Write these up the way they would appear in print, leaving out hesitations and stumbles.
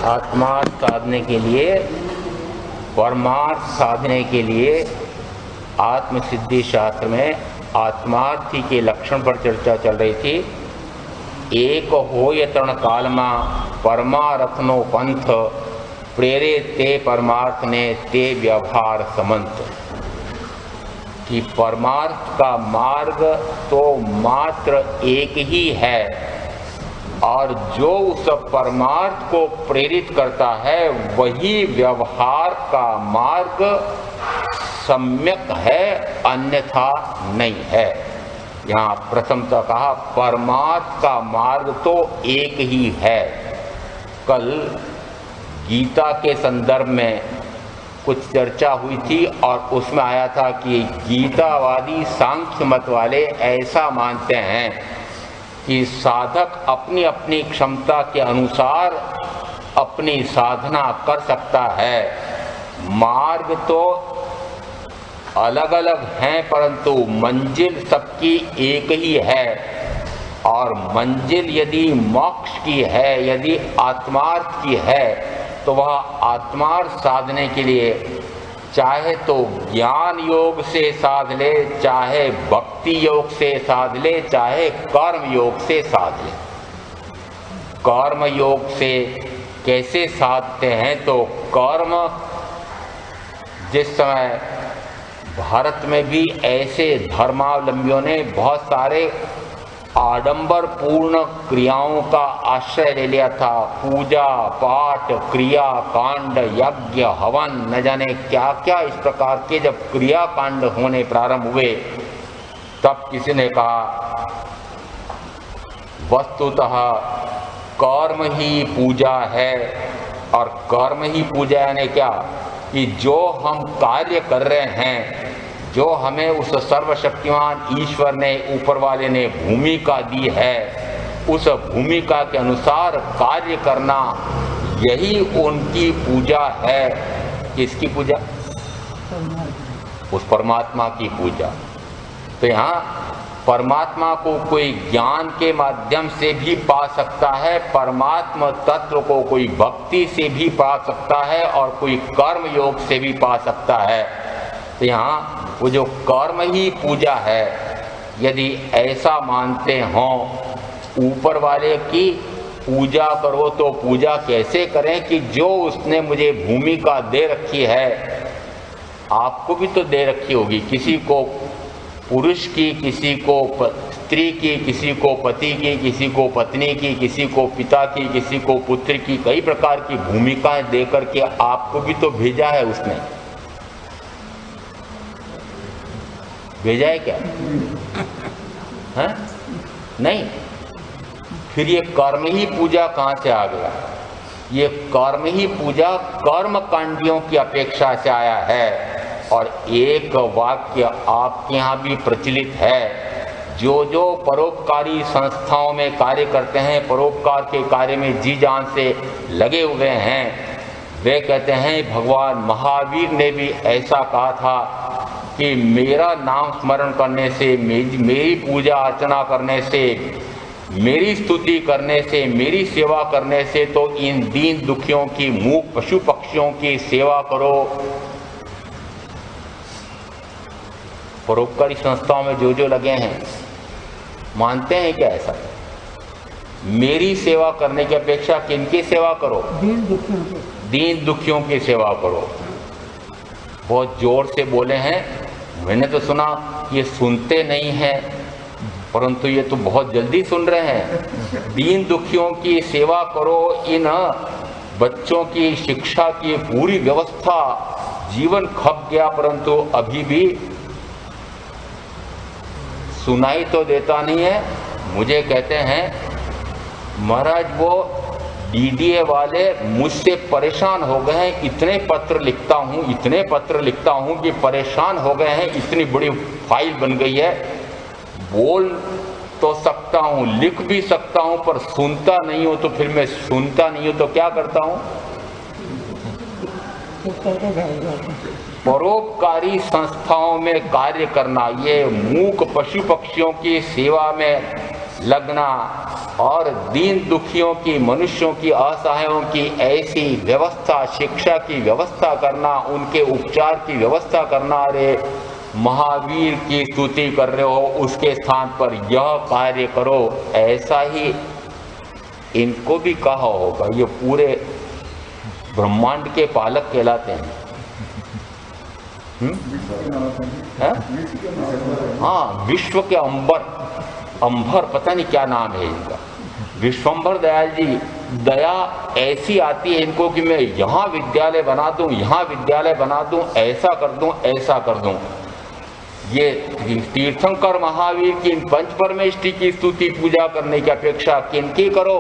आत्मार्थ साधने के लिए, परमार्थ साधने के लिए आत्मसिद्धि शास्त्र में आत्मार्थी के लक्षण पर चर्चा चल रही थी। एक होय तरण काल में परमारथनो पंथ, प्रेरे ते परमार्थ ने ते व्यवहार समंत। कि परमार्थ का मार्ग तो मात्र एक ही है और जो उस परमार्थ को प्रेरित करता है वही व्यवहार का मार्ग सम्यक है, अन्यथा नहीं है। यहाँ प्रथमतः कहा परमार्थ का मार्ग तो एक ही है। कल गीता के संदर्भ में कुछ चर्चा हुई थी और उसमें आया था कि गीतावादी सांख्य मत वाले ऐसा मानते हैं कि साधक अपनी अपनी क्षमता के अनुसार अपनी साधना कर सकता है। मार्ग तो अलग अलग हैं परंतु मंजिल सबकी एक ही है और मंजिल यदि मोक्ष की है, यदि आत्मार्थ की है, तो वह आत्मार्थ साधने के लिए चाहे तो ज्ञान योग से साध ले, चाहे भक्ति योग से साध ले, चाहे कर्म योग से साध ले। कर्म योग से कैसे साधते हैं? तो कर्म जिस समय भारत में भी ऐसे धर्मावलंबियों ने बहुत सारे आडंबर पूर्ण क्रियाओं का आश्रय ले लिया था। पूजा पाठ, क्रिया कांड, यज्ञ हवन, न जाने क्या क्या इस प्रकार के जब क्रिया कांड होने प्रारंभ हुए तब किसी ने कहा वस्तुतः कर्म ही पूजा है। और कर्म ही पूजा यानी क्या? कि जो हम कार्य कर रहे हैं, जो हमें उस सर्वशक्तिमान ईश्वर ने, ऊपर वाले ने भूमिका दी है, उस भूमिका के अनुसार कार्य करना, यही उनकी पूजा है। किसकी पूजा? उस परमात्मा की पूजा। तो यहाँ परमात्मा को कोई ज्ञान के माध्यम से भी पा सकता है, परमात्मा तत्व को कोई भक्ति से भी पा सकता है और कोई कर्म योग से भी पा सकता है। तो यहाँ वो जो कर्म ही पूजा है, यदि ऐसा मानते हों ऊपर वाले की पूजा करो, तो पूजा कैसे करें कि जो उसने मुझे भूमिका दे रखी है, आपको भी तो दे रखी होगी, किसी को पुरुष की, किसी को स्त्री की, किसी को पति की, किसी को पत्नी की, किसी को पिता की, किसी को पुत्र की, कई प्रकार की भूमिकाएं दे करके आपको भी तो भेजा है उसने। भेजा है क्या? है? नहीं। फिर ये कर्म ही पूजा कहाँ से आ गया? ये कर्म ही पूजा कर्म कांडियों की अपेक्षा से आया है। और एक वाक्य आपके यहाँ भी प्रचलित है, जो जो परोपकारी संस्थाओं में कार्य करते हैं, परोपकार के कार्य में जी जान से लगे हुए हैं, वे कहते हैं भगवान महावीर ने भी ऐसा कहा था कि मेरा नाम स्मरण करने से, मेरी पूजा अर्चना करने से, मेरी स्तुति करने से, मेरी सेवा करने से तो इन दीन दुखियों की, मूक पशु पक्षियों की सेवा करो। परोपकारी संस्थाओं में जो जो लगे हैं मानते हैं क्या ऐसा? मेरी सेवा करने की अपेक्षा किनकी सेवा करो? दीन दुखियों की सेवा करो। बहुत जोर से बोले हैं, मैंने तो सुना ये सुनते नहीं हैं, परंतु ये तो बहुत जल्दी सुन रहे हैं। दीन दुखियों की सेवा करो। इन बच्चों की शिक्षा की पूरी व्यवस्था, जीवन खप गया परंतु अभी भी सुनाई तो देता नहीं है। मुझे कहते हैं महाराज वो डीडीए वाले मुझसे परेशान हो गए हैं, इतने पत्र लिखता हूँ, इतने पत्र लिखता हूँ कि परेशान हो गए हैं, इतनी बड़ी फाइल बन गई है, बोल तो सकता हूँ, लिख भी सकता हूँ, पर सुनता नहीं हूँ। तो फिर मैं सुनता नहीं हूँ तो क्या करता हूँ? परोपकारी संस्थाओं में कार्य करना, ये मूक पशु पक्षियों की सेवा में लगना और दीन दुखियों की, मनुष्यों की, असहायों की ऐसी व्यवस्था, शिक्षा की व्यवस्था करना, उनके उपचार की व्यवस्था करना। अरे महावीर की स्तुति कर रहे हो, उसके स्थान पर यह कार्य करो, ऐसा ही इनको भी कहा होगा। ये पूरे ब्रह्मांड के पालक कहलाते हैं। हाँ, विश्व के अंबर पता नहीं क्या नाम है इनका, विश्वंभर दयाल जी। दया ऐसी आती है इनको कि मैं यहाँ विद्यालय बना दूं, यहाँ विद्यालय बना दूं, ऐसा कर दूं, ऐसा कर दूं। ये तीर्थंकर महावीर की पंच परमेष्टि की स्तुति पूजा करने की अपेक्षा किनकी करो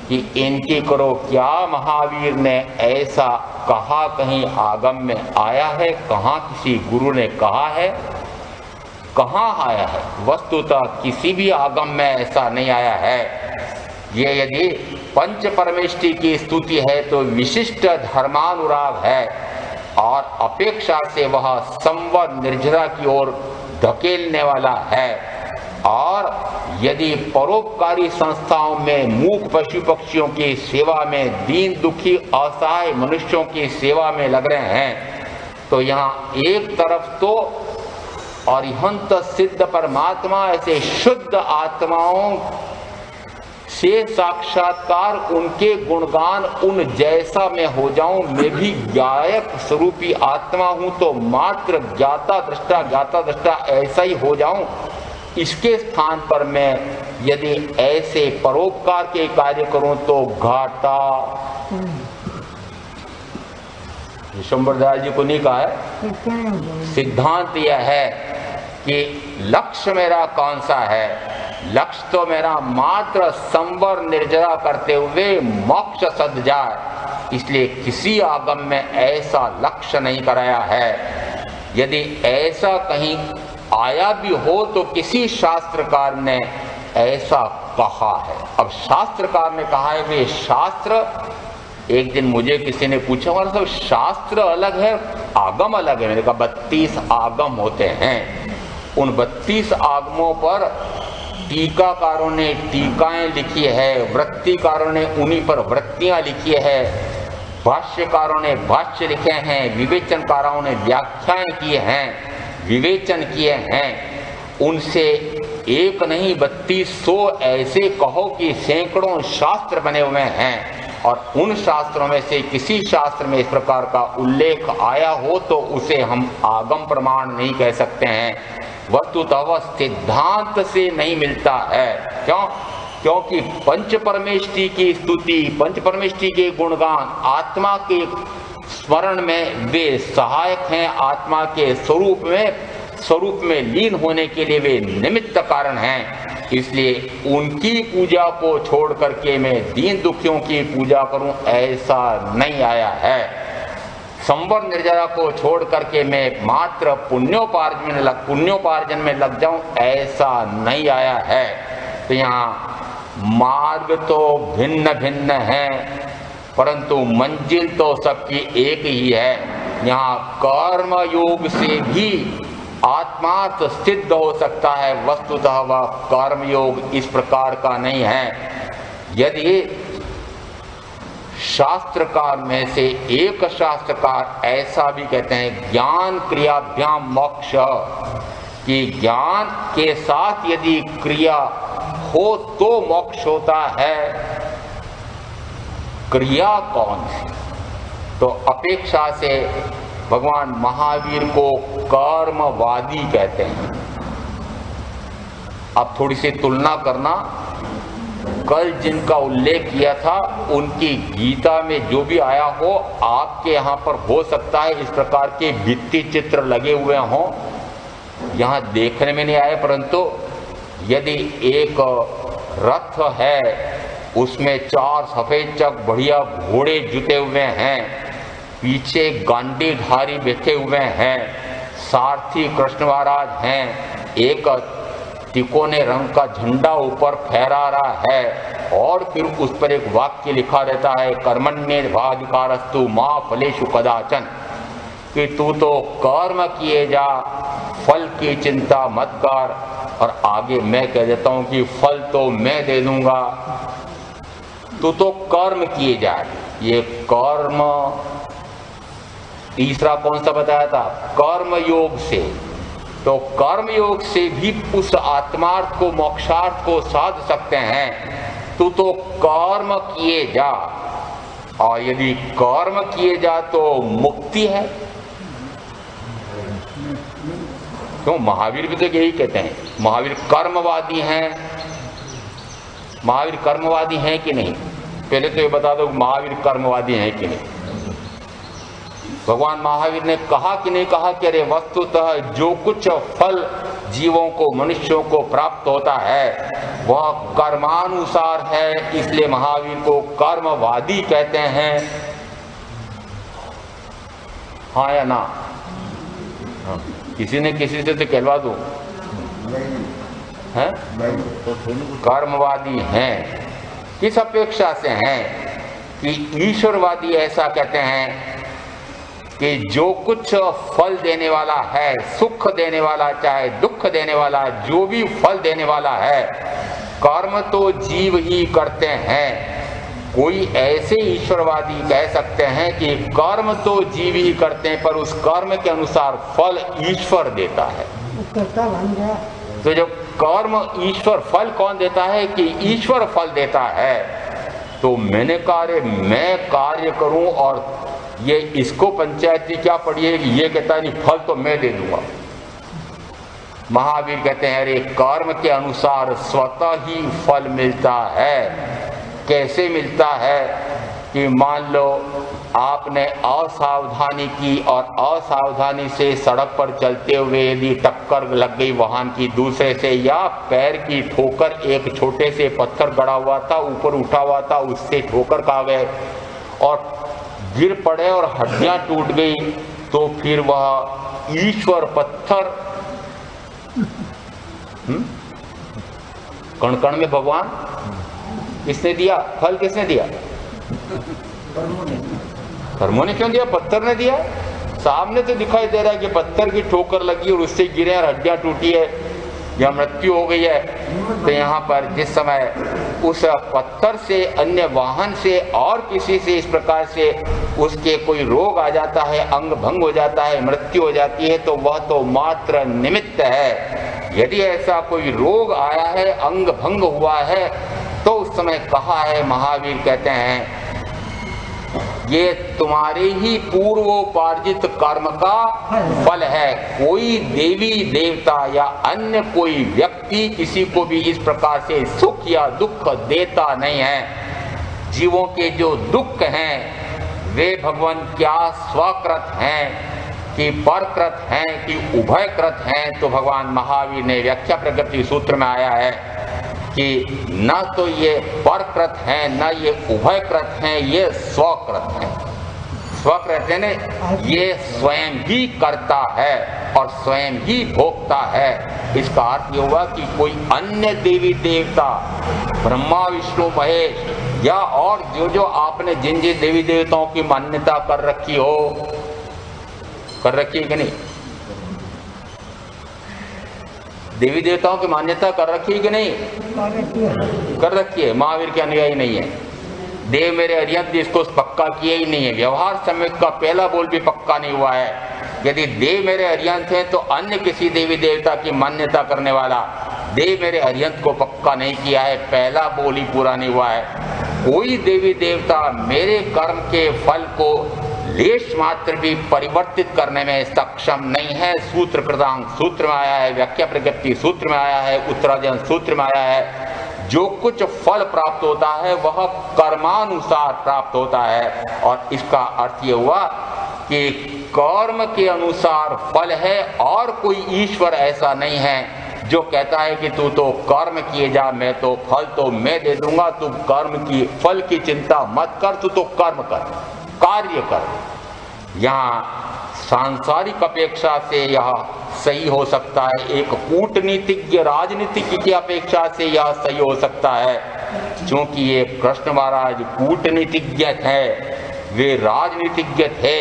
कि इनकी करो। क्या महावीर ने ऐसा कहा, कहीं आगम में आया है? कहाँ किसी गुरु ने कहा है? कहाँ आया है? वस्तुतः किसी भी आगम में ऐसा नहीं आया है। ये यदि पंच परमेष्टि की स्तुति है तो विशिष्ट धर्मानुराग है और अपेक्षा से वह संवर निर्जरा की ओर धकेलने वाला है। और यदि परोपकारी संस्थाओं में मूक पशु पक्षियों की सेवा में, दीन दुखी असहाय मनुष्यों की सेवा में लग रहे हैं, तो यहाँ एक तरफ तो अरिहंत सिद्ध परमात्मा ऐसे शुद्ध आत्माओं से साक्षात्कार, उनके गुणगान उन जैसा मैं हो जाऊं, मैं भी गायक स्वरूपी आत्मा हूं तो मात्र ज्ञाता दृष्टा ऐसा ही हो जाऊं। इसके स्थान पर मैं यदि ऐसे परोपकार के कार्य करूं तो घाटा। विश्वंभर दयाल जी को नहीं कहा है। सिद्धांत यह है कि लक्ष्य मेरा कौन सा है? लक्ष्य तो मेरा मात्र संवर निर्जरा करते हुए मोक्ष सद जाए, इसलिए किसी आगम में ऐसा लक्ष्य नहीं कराया है। यदि ऐसा कहीं आया भी हो तो किसी शास्त्रकार ने ऐसा कहा है। अब शास्त्रकार ने कहा है, वे शास्त्र, एक दिन मुझे किसी ने पूछा, हमारा सब शास्त्र अलग है, आगम अलग है। मैंने कहा 32 आगम होते हैं, उन 32 आगमों पर टीकाकारों ने टीकाएं लिखी है, वृत्तिकारों ने उन्हीं पर वृत्तियां लिखी है, भाष्यकारों ने भाष्य लिखे हैं, विवेचनकारों ने व्याख्याएं किए हैं, विवेचन किए हैं। उनसे एक नहीं 3200 ऐसे कहो कि सैकड़ों शास्त्र बने हुए हैं, और उन शास्त्रों में से किसी शास्त्र में इस प्रकार का उल्लेख आया हो तो उसे हम आगम प्रमाण नहीं कह सकते हैं। वस्तुतः वह सिद्धांत से नहीं मिलता है। क्यों? क्योंकि पंच परमेष्टि की स्तुति, पंच परमेष्टि के गुणगान आत्मा के स्मरण में वे सहायक हैं, आत्मा के स्वरूप में लीन होने के लिए वे निमित्त कारण हैं। इसलिए उनकी पूजा को छोड़ करके मैं दीन दुखियों की पूजा करूं, ऐसा नहीं आया है। संवर निर्जरा को छोड़ करके मैं मात्र पुण्योपार्जन में लग जाऊं, ऐसा नहीं आया है। तो यहाँ मार्ग तो भिन्न भिन्न है, परंतु मंजिल तो सबकी एक ही है। यहाँ कर्म योग से भी आत्मार्थ सिद्ध हो सकता है, वस्तुतः वह कर्म योग इस प्रकार का नहीं है। यदि शास्त्रकार में से एक शास्त्रकार ऐसा भी कहते हैं, ज्ञान क्रियाभ्याम मोक्ष, कि ज्ञान के साथ यदि क्रिया हो तो मोक्ष होता है। क्रिया कौन सी? तो अपेक्षा से भगवान महावीर को कर्मवादी कहते हैं। अब थोड़ी सी तुलना करना, कल जिनका उल्लेख किया था उनकी गीता में जो भी आया हो, आपके यहाँ पर हो सकता है इस प्रकार के भित्ति चित्र लगे हुए हों, यहाँ देखने में नहीं आए, परंतु यदि एक रथ है उसमें 4 सफेद चक बढ़िया घोड़े जुटे हुए हैं, पीछे गांडीधारी बैठे हुए हैं, सारथी कृष्ण महाराज हैं, एक तिकोने रंग का झंडा ऊपर फहरा रहा है, और फिर उस पर एक वाक्य लिखा रहता है, कर्मण्येवाधिकारस्तु मा फलेषु कदाचन, कि तू तो कर्म किए जा, फल की चिंता मत कर। और आगे मैं कह देता हूं कि फल तो मैं दे दूंगा, तू तो कर्म किए जाए। ये कर्म तीसरा कौन सा बताया था? कर्म योग से। तो कर्म योग से भी उस आत्मार्थ को, मोक्षार्थ को साध सकते हैं। तू तो कर्म किए जा, और यदि कर्म किए जा तो मुक्ति है। क्यों? महावीर भी तो यही कहते हैं। महावीर कर्मवादी हैं। महावीर कर्मवादी हैं कि नहीं? पहले तो ये बता दो, महावीर कर्मवादी हैं कि नहीं? भगवान महावीर ने कहा कि नहीं कहा कि अरे वस्तुतः जो कुछ फल जीवों को, मनुष्यों को प्राप्त होता है वह कर्मानुसार है, इसलिए महावीर को कर्मवादी कहते हैं। हाँ या ना? हाँ। किसी ने किसी से तो कहलवा दो, हैं? कर्मवादी हैं। किस अपेक्षा से हैं? कि ईश्वरवादी ऐसा कहते हैं कि जो कुछ फल देने वाला है, सुख देने वाला चाहे दुख देने वाला, जो भी फल देने वाला है, कर्म तो जीव ही करते हैं। कोई ऐसे ईश्वरवादी कह सकते हैं कि कर्म तो जीव ही करते हैं, पर उस कर्म के अनुसार फल ईश्वर देता है। तो जब कर्म ईश्वर, फल कौन देता है? कि ईश्वर फल देता है। तो मैंने कार्य मैं कार्य करूं, और ये इसको पंचायती क्या पड़ी है कि ये कहता है नहीं फल तो मैं दे दूंगा। महावीर कहते हैं अरे कर्म के अनुसार स्वतः ही फल मिलता है। कैसे मिलता है? कि मान लो आपने असावधानी की, और असावधानी से सड़क पर चलते हुए यदि टक्कर लग गई वाहन की दूसरे से, या पैर की ठोकर, एक छोटे से पत्थर गड़ा हुआ था, ऊपर उठा हुआ था, उससे ठोकर खा गए और गिर पड़े और हड्डियां टूट गई, तो फिर वह ईश्वर पत्थर, कण कण में भगवान किसने दिया? फल किसने दिया? कर्मों ने क्यों दिया? पत्थर ने दिया। सामने तो दिखाई दे रहा है कि पत्थर की ठोकर लगी और उससे गिरे और हड्डियां टूटी है या मृत्यु हो गई है। तो यहाँ पर जिस समय उस पत्थर से, अन्य वाहन से और किसी से इस प्रकार से उसके कोई रोग आ जाता है, अंग भंग हो जाता है, मृत्यु हो जाती है, तो वह तो मात्र निमित्त है। यदि ऐसा कोई रोग आया है, अंग भंग हुआ है, तो उस समय कहा है, महावीर कहते हैं ये तुम्हारे ही पूर्वोपार्जित कर्म का फल है। कोई देवी देवता या अन्य कोई व्यक्ति किसी को भी इस प्रकार से सुख या दुख देता नहीं है। जीवों के जो दुख हैं वे भगवान क्या स्वकृत हैं कि परकृत हैं कि उभयकृत हैं? तो भगवान महावीर ने व्याख्या प्रगति सूत्र में आया है कि न तो ये परकृत हैं, न ये उभयकृत हैं, ये स्वकृत हैं। स्वकृत है ना, ये स्वयं ही करता है और स्वयं ही भोगता है। इसका अर्थ ये हुआ कि कोई अन्य देवी देवता, ब्रह्मा विष्णु महेश या और जो आपने जिन जिन देवी देवताओं की मान्यता कर रखी हो, कर रखी है कि नहीं? देवी देवताओं की मान्यता कर रखी है कि नहीं? कर रखी है। महावीर के अनुयायी नहीं है। देव मेरे अरिहंत इसको पक्का किया ही नहीं है। व्यवहार समेत का पहला बोल भी पक्का नहीं हुआ है। यदि देव मेरे अरिहंत है तो अन्य किसी देवी देवता की मान्यता करने वाला देव मेरे अरिहंत को पक्का नहीं किया है। पहला बोल ही पूरा नहीं हुआ है। कोई देवी देवता मेरे कर्म के फल को लेश मात्र भी परिवर्तित करने में सक्षम नहीं है। सूत्र प्रदान सूत्र में आया है, व्याख्या प्रगति सूत्र में आया है, उत्तराजन सूत्र में आया है। जो कुछ फल प्राप्त होता है वह कर्मानुसार प्राप्त होता है। और इसका अर्थ ये हुआ कि कर्म के अनुसार फल है, और कोई ईश्वर ऐसा नहीं है जो कहता है कि तू तो कर्म किए जा, मैं तो फल तो मैं दे दूंगा, तू कर्म की फल की चिंता मत कर, तू तो कर्म कर, कार्य कर। यहाँ सांसारिक अपेक्षा से यह सही हो सकता है, एक कूटनीतिज्ञ राजनीतिज्ञ की अपेक्षा से यह सही हो सकता है। क्योंकि ये कृष्ण महाराज कूटनीतिज्ञ है, वे राजनीतिज्ञ थे,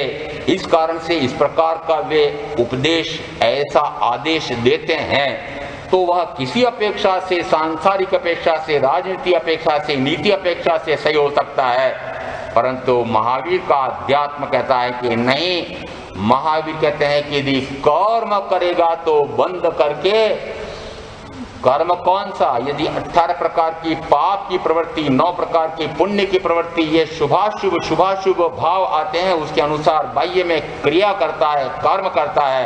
इस कारण से इस प्रकार का वे उपदेश ऐसा आदेश देते हैं तो वह किसी अपेक्षा से, सांसारिक अपेक्षा से, राजनीति अपेक्षा से, नीति अपेक्षा से सही हो सकता है, परंतु महावीर का अध्यात्म कहता है कि नहीं। महावीर कहते हैं कि यदि कर्म करेगा तो बंद करके, कर्म कौन सा, यदि 18 प्रकार की पाप की प्रवृत्ति, 9 प्रकार की पुण्य की प्रवृत्ति, ये शुभाशुभ भाव आते हैं, उसके अनुसार बाह्य में क्रिया करता है, कर्म करता है,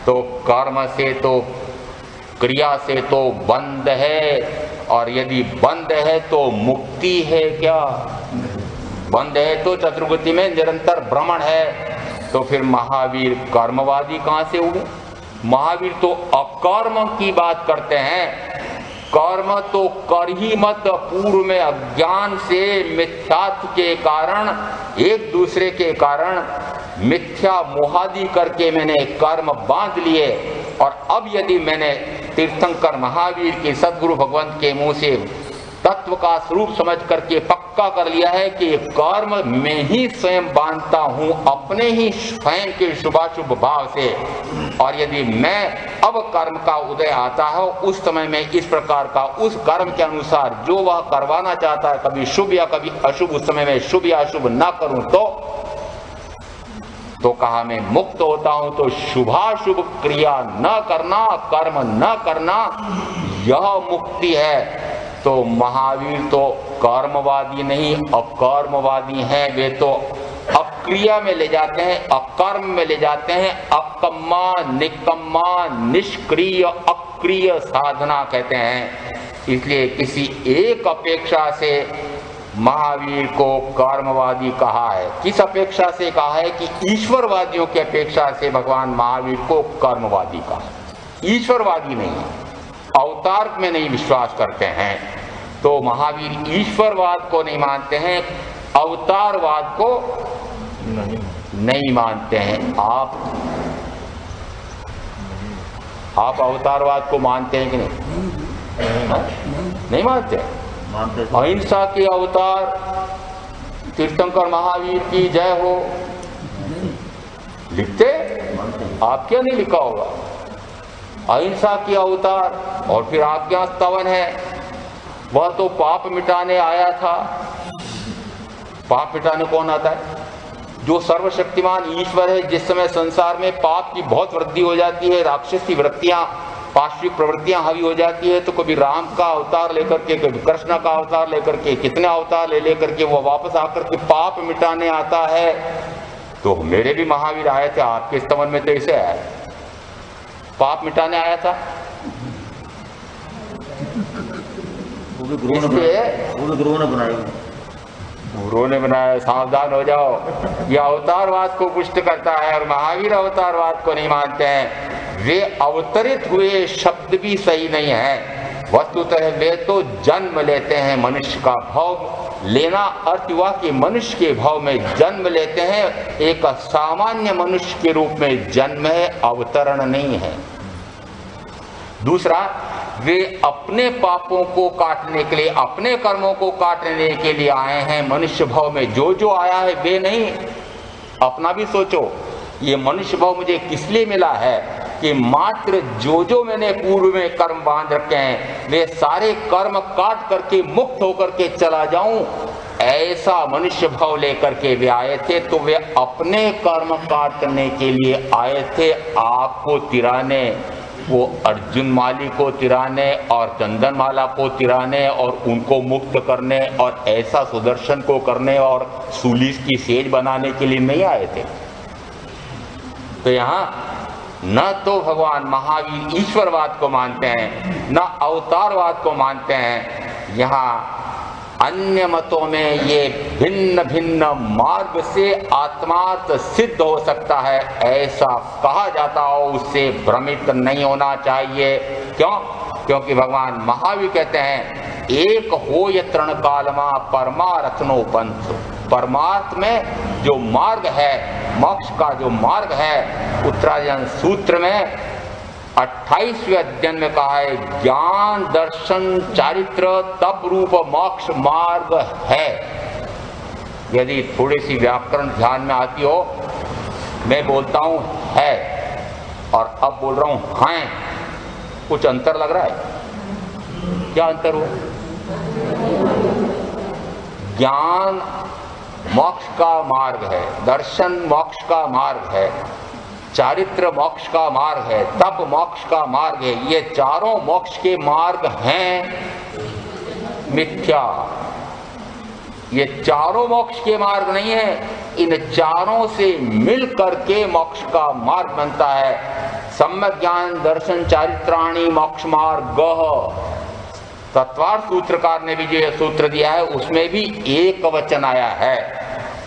तो कर्म से तो, क्रिया से तो बंद है। और यदि बंद है तो मुक्ति है क्या? बंद है तो चतुर्गति में निरंतर भ्रमण है। तो फिर महावीर कर्मवादी कहां से हुए? महावीर तो अकर्म की बात करते हैं। कर्म तो कर ही मत, पूर्व में अज्ञान से, मिथ्यात्व के कारण, एक दूसरे के कारण मिथ्या मोहादि करके मैंने कर्म बांध लिए। और अब यदि मैंने तीर्थंकर महावीर के सद्गुरु भगवंत के मुंह से तत्व का स्वरूप समझ करके पक्का कर लिया है कि कर्म में ही स्वयं बांधता हूं, अपने ही स्वयं के शुभाशुभ भाव से, और यदि मैं अब कर्म का उदय आता है उस समय में इस प्रकार का उस कर्म के अनुसार जो वह करवाना चाहता है, कभी शुभ या कभी अशुभ, उस समय में शुभ या अशुभ ना करूं तो कहा मैं मुक्त होता हूं। तो शुभाशुभ क्रिया न करना, कर्म न करना, यह मुक्ति है। तो महावीर तो कर्मवादी नहीं अकर्मवादी हैं। वे तो अक्रिया में ले जाते हैं, अकर्म में ले जाते हैं, अकम्मा, निकम्मा, निष्क्रिय, अक्रिय साधना कहते हैं। इसलिए किसी एक अपेक्षा से महावीर को कर्मवादी कहा है। किस अपेक्षा से कहा है? कि ईश्वरवादियों की अपेक्षा से भगवान महावीर को कर्मवादी कहा है। ईश्वरवादी नहीं है, अवतार में नहीं विश्वास करते हैं। तो महावीर ईश्वरवाद को नहीं मानते हैं, अवतारवाद को नहीं मानते हैं। आप अवतारवाद को मानते हैं कि नहीं? नहीं मानते। अहिंसा के अवतार तीर्थंकर महावीर की जय हो लिखते, आप क्या नहीं लिखा होगा? अहिंसा के अवतार। और फिर आज्ञा स्तवन है, वह तो पाप मिटाने आया था। पाप मिटाने कौन आता है? जो सर्वशक्तिमान ईश्वर है। जिस समय संसार में पाप की बहुत वृद्धि हो जाती है, राक्षसी वृत्तियां, पाश्विक प्रवृत्तियां हावी हो जाती है, तो कभी राम का अवतार लेकर के, कभी कृष्ण का अवतार लेकर के, कितने अवतार ले लेकर के वो वापस आकर के पाप मिटाने आता है। तो मेरे भी महावीर आए थे, आपके स्तवन में तो ऐसे आए, पाप मिटाने आया था। गुरुओं ने बनाया, सावधान हो जाओ। यह अवतारवाद को पुष्ट करता है और महावीर अवतारवाद को नहीं मानते हैं। वे अवतरित हुए शब्द भी सही नहीं है। वस्तुतः वे तो जन्म लेते हैं। मनुष्य का भाव लेना अर्थ हुआ कि मनुष्य के भाव में जन्म लेते हैं। एक सामान्य मनुष्य के रूप में जन्म है, अवतरण नहीं है। दूसरा, वे अपने पापों को काटने के लिए, अपने कर्मों को काटने के लिए आए हैं मनुष्य भाव में। जो आया है वे नहीं। अपना भी सोचो, ये मनुष्य भाव मुझे किस लिए मिला है? कि मात्र जो मैंने पूर्व में कर्म बांध रखे हैं, वे सारे कर्म काट करके मुक्त होकर के चला जाऊं, ऐसा मनुष्य भाव लेकर के वे आए थे। तो वे अपने कर्म काटने के लिए आए थे, आपको तिराने, वो अर्जुन माली को तिराने और चंदनमाला को तिराने और उनको मुक्त करने और ऐसा सुदर्शन को करने और सूली की सेज बनाने के लिए नहीं आए थे। तो यहाँ न तो भगवान महावीर ईश्वरवाद को मानते हैं, न अवतारवाद को मानते हैं। यहाँ अन्य मतों में ये भिन्न भिन्न मार्ग से आत्मार्थ सिद्ध हो सकता है, ऐसा कहा जाता हो, उससे भ्रमित नहीं होना चाहिए। क्यों? क्योंकि भगवान महावीर कहते हैं, एक हो ये तृण कालमा परमारथनो पंथ। परमार्थ में जो मार्ग है, मोक्ष का जो मार्ग है, उत्तरायण सूत्र में 28वें अध्ययन में कहा है, ज्ञान दर्शन चारित्र तप रूप मोक्ष मार्ग है। यदि थोड़ी सी व्याकरण ध्यान में आती हो मैं बोलता हूं है और अब बोल रहा हूं हैं, कुछ अंतर लग रहा है? क्या अंतर हुआ? ज्ञान मोक्ष का मार्ग है, दर्शन मोक्ष का मार्ग है, चारित्र मोक्ष का मार्ग है, तप मोक्ष का मार्ग है। ये चारों मोक्ष के मार्ग हैं मिथ्या। ये चारों मोक्ष के मार्ग नहीं है, इन चारों से मिल करके मोक्ष का मार्ग बनता है। सम्यक ज्ञान दर्शन चारित्राणि मोक्ष मार्ग। तत्वार्थ सूत्रकार ने भी जो सूत्र दिया है उसमें भी एक वचन आया है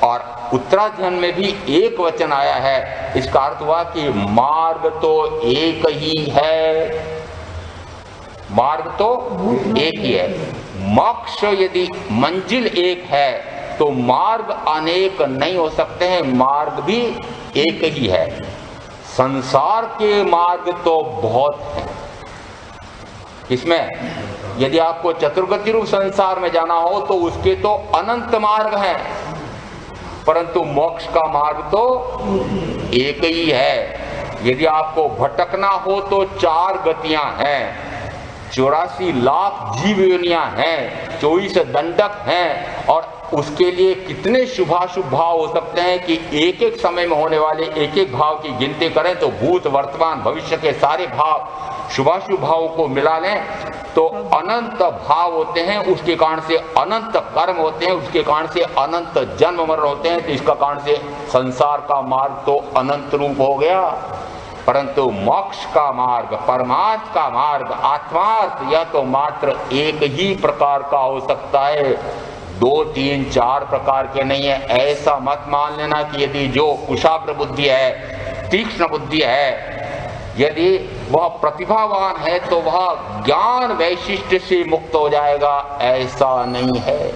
और उत्तराध्ययन में भी एक वचन आया है। इसका अर्थ हुआ कि मार्ग तो एक ही है, मार्ग तो एक ही है। मोक्ष यदि मंजिल एक है तो मार्ग अनेक नहीं हो सकते हैं, मार्ग भी एक ही है। संसार के मार्ग तो बहुत हैं। इसमें यदि आपको चतुर्गति रूप संसार में जाना हो तो उसके तो अनंत मार्ग हैं, परंतु मोक्ष का मार्ग तो एक ही है। यदि आपको भटकना हो तो 4 गतियां हैं, 84 लाख जीव योनियां हैं, 24 दंडक हैं और उसके लिए कितने शुभाशुभ भाव हो सकते हैं कि एक एक समय में होने वाले एक एक भाव की गिनती करें तो भूत वर्तमान भविष्य के सारे भाव शुभाशुभ भावों को मिला लें तो अनंत भाव होते हैं। उसके कारण से अनंत कर्म होते हैं, उसके कारण से अनंत जन्म मरण होते हैं। तो इसका कारण से संसार का मार्ग तो अनंत रूप हो गया, परंतु मोक्ष का मार्ग, परमार्थ का मार्ग, आत्मार्थ, यह तो मात्र एक ही प्रकार का हो सकता है, 2, 3, 4 प्रकार के नहीं है। ऐसा मत मान लेना कि यदि जो कुशाग्र बुद्धि है, तीक्ष्ण बुद्धि है, यदि वह प्रतिभावान है तो वह ज्ञान वैशिष्ट से मुक्त हो जाएगा, ऐसा नहीं है।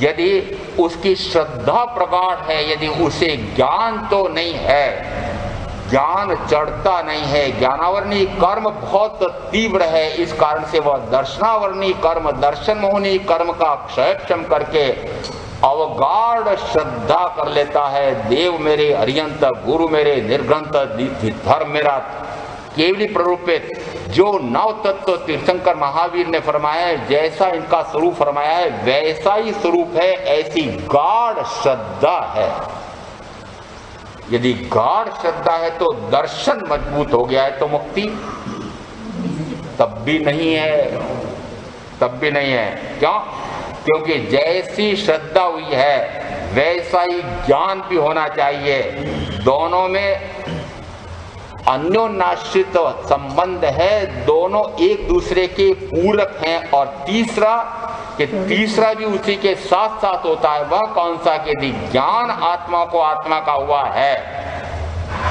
यदि उसकी श्रद्धा प्रगाढ़ है, यदि उसे ज्ञान तो नहीं है, ज्ञान चढ़ता नहीं है, ज्ञानावरणी कर्म बहुत तीव्र है, इस कारण से वह दर्शनावरणी कर्म, दर्शन मोहनी कर्म का क्षयक्षम करके अवगाढ़ श्रद्धा कर लेता है। देव मेरे अरियंत, गुरु मेरे निर्ग्रंथ, धर्म मेरा केवली प्ररूपित। जो नव तत्व तीर्थंकर महावीर ने फरमाया है, जैसा इनका स्वरूप फरमाया है वैसा ही स्वरूप है, ऐसी गाढ़ श्रद्धा है। यदि गाढ़ श्रद्धा है तो दर्शन मजबूत हो गया है, तो मुक्ति तब भी नहीं है, तब भी नहीं है। क्यों? क्योंकि जैसी श्रद्धा हुई है वैसा ही ज्ञान भी होना चाहिए। दोनों में अन्योन्याश्रित संबंध है, दोनों एक दूसरे के पूरक हैं। और तीसरा भी उसी के साथ साथ होता है। वह कौन सा? कि यदि ज्ञान आत्मा को आत्मा का हुआ है,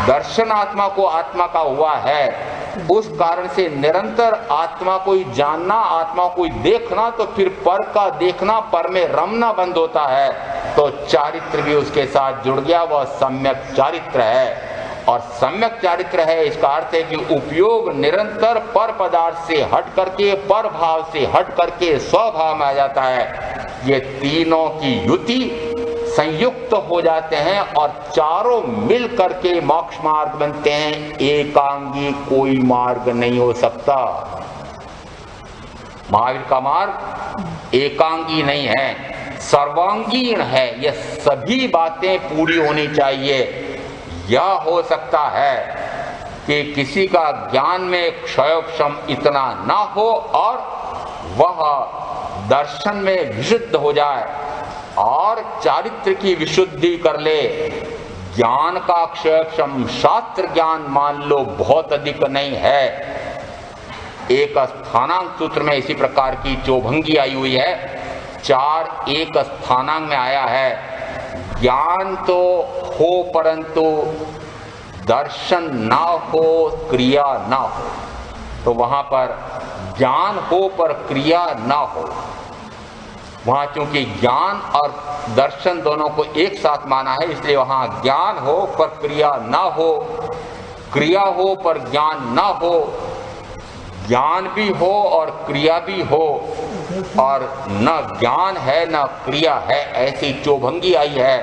दर्शन आत्मा को आत्मा का हुआ है, उस कारण से निरंतर आत्मा को ही जानना, आत्मा को ही देखना, तो फिर पर का देखना, पर में रमना बंद होता है। तो चारित्र भी उसके साथ जुड़ गया, वह सम्यक चारित्र है। और सम्यक चारित्र है इसका अर्थ है कि उपयोग निरंतर पर पदार्थ से हट करके, पर भाव से हट करके स्वभाव में आ जाता है। ये तीनों की युति संयुक्त हो जाते हैं और चारों मिल करके मोक्ष मार्ग बनते हैं। एकांगी कोई मार्ग नहीं हो सकता। महावीर का मार्ग एकांगी नहीं है, सर्वांगीण है। ये सभी बातें पूरी होनी चाहिए। यह हो सकता है कि किसी का ज्ञान में क्षयोक्षम इतना ना हो और वह दर्शन में विशुद्ध हो जाए और चारित्र की विशुद्धि कर ले। ज्ञान का क्षयक्षम शास्त्र ज्ञान मान लो बहुत अधिक नहीं है। एक स्थानांक सूत्र में इसी प्रकार की चौभंगी आई हुई है। 4 एक स्थानांक में आया है, ज्ञान तो हो परंतु दर्शन ना हो, क्रिया ना हो। तो वहां पर ज्ञान हो पर क्रिया ना हो। वहां चूंकि ज्ञान और दर्शन दोनों को एक साथ माना है, इसलिए वहां ज्ञान हो पर क्रिया ना हो, क्रिया हो पर ज्ञान ना हो, ज्ञान भी हो और क्रिया भी हो, और न ज्ञान है न क्रिया है, ऐसी चौभंगी आई है।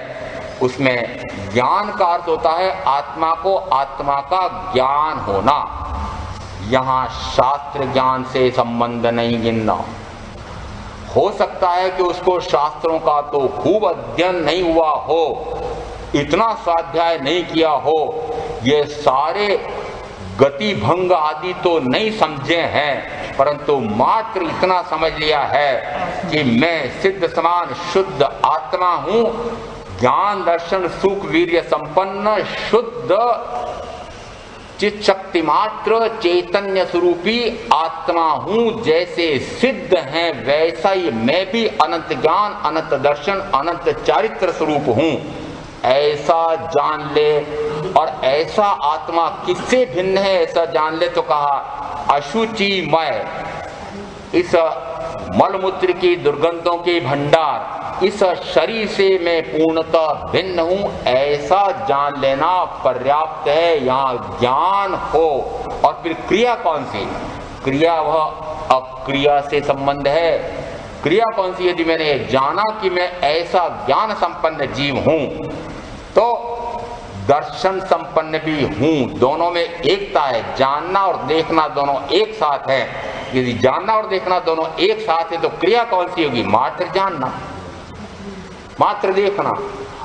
उसमें ज्ञान का अर्थ होता है आत्मा को आत्मा का ज्ञान होना। यहाँ शास्त्र ज्ञान से संबंध नहीं गिनना। हो सकता है कि उसको शास्त्रों का तो खूब अध्ययन नहीं हुआ हो, इतना स्वाध्याय नहीं किया हो, ये सारे गति भंग आदि तो नहीं समझे हैं, परंतु मात्र इतना समझ लिया है कि मैं सिद्ध समान शुद्ध आत्मा हूं, ज्ञान दर्शन सुख वीर्य संपन्न शुद्ध चित शक्ति मात्र चैतन्य स्वरूपी आत्मा हूं। जैसे सिद्ध हैं वैसा ही मैं भी अनंत ज्ञान अनंत दर्शन अनंत चारित्र स्वरूप हूं, ऐसा जान ले। और ऐसा आत्मा किससे भिन्न है ऐसा जान ले तो कहा अशुचिमय, इस मलमूत्र की दुर्गंधों के भंडार, इस शरीर से मैं पूर्णतः भिन्न हूं, ऐसा जान लेना पर्याप्त है। यहाँ ज्ञान हो और फिर क्रिया कौन सी? क्रिया वह अक्रिया से संबंध है। क्रिया कौन सी? यदि मैंने जाना कि मैं ऐसा ज्ञान संपन्न जीव हूं तो दर्शन संपन्न भी हूं। दोनों में एकता है, जानना और देखना दोनों एक साथ है। यदि जानना और देखना दोनों एक साथ है तो क्रिया कौन सी होगी? मात्र जानना मात्र देखना।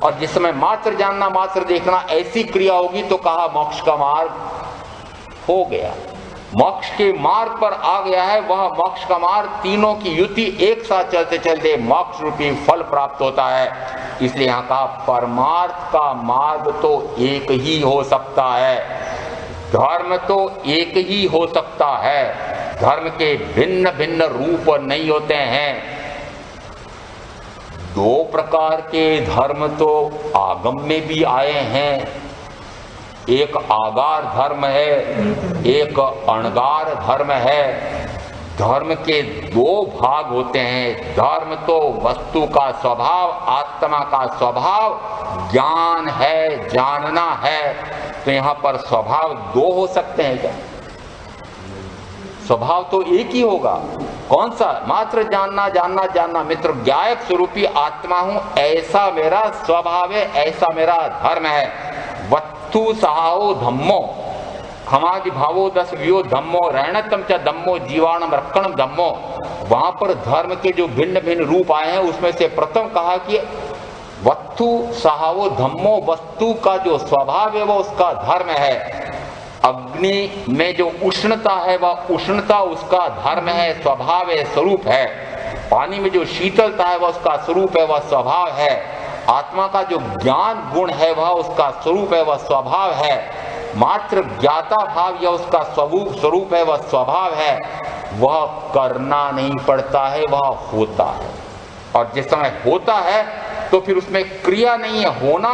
और जिस समय मात्र जानना मात्र देखना ऐसी क्रिया होगी तो कहा मोक्ष का मार्ग हो गया, मोक्ष के मार्ग पर आ गया है। वह मोक्ष का मार्ग तीनों की युति एक साथ चलते चलते मोक्ष रूपी फल प्राप्त होता है। इसलिए यहाँ कहा परमार्थ का मार्ग तो एक ही हो सकता है, धर्म तो एक ही हो सकता है, धर्म के भिन्न भिन्न रूप नहीं होते हैं। दो प्रकार के धर्म तो आगम में भी आए हैं, एक आगार धर्म है, एक अणगार धर्म है। धर्म के दो भाग होते हैं। धर्म तो वस्तु का स्वभाव आत्मा का स्वभाव ज्ञान है, जानना है। तो यहाँ पर स्वभाव दो हो सकते हैं क्या? स्वभाव तो एक ही होगा। कौन सा? मात्र जानना जानना जानना। मित्र ज्ञायक स्वरूपी आत्मा हूं, ऐसा मेरा स्वभाव है, ऐसा मेरा धर्म है। वत्तु सहाओ धम्मो खमादि भावो दस वियो धम्मो रहणतम च धम्मो जीवाणम रक्षणम धम्मो। वहां पर धर्म के जो भिन्न भिन्न रूप आए हैं उसमें से प्रथम कहा कि वत्तु सहाओ धम्मो, वस्तु का जो स्वभाव है वो उसका धर्म है। अग्नि में जो उष्णता है वह उष्णता उसका धर्म है, स्वभाव है, स्वरूप है। पानी में जो शीतलता है वह उसका स्वरूप है, वह स्वभाव है। आत्मा का जो ज्ञान गुण है वह उसका स्वरूप है, वह स्वभाव है। मात्र ज्ञाता भाव यह उसका स्वरूप है, वह स्वभाव है। वह करना नहीं पड़ता है, वह होता है। और जिस समय होता है तो फिर उसमें क्रिया नहीं है। होना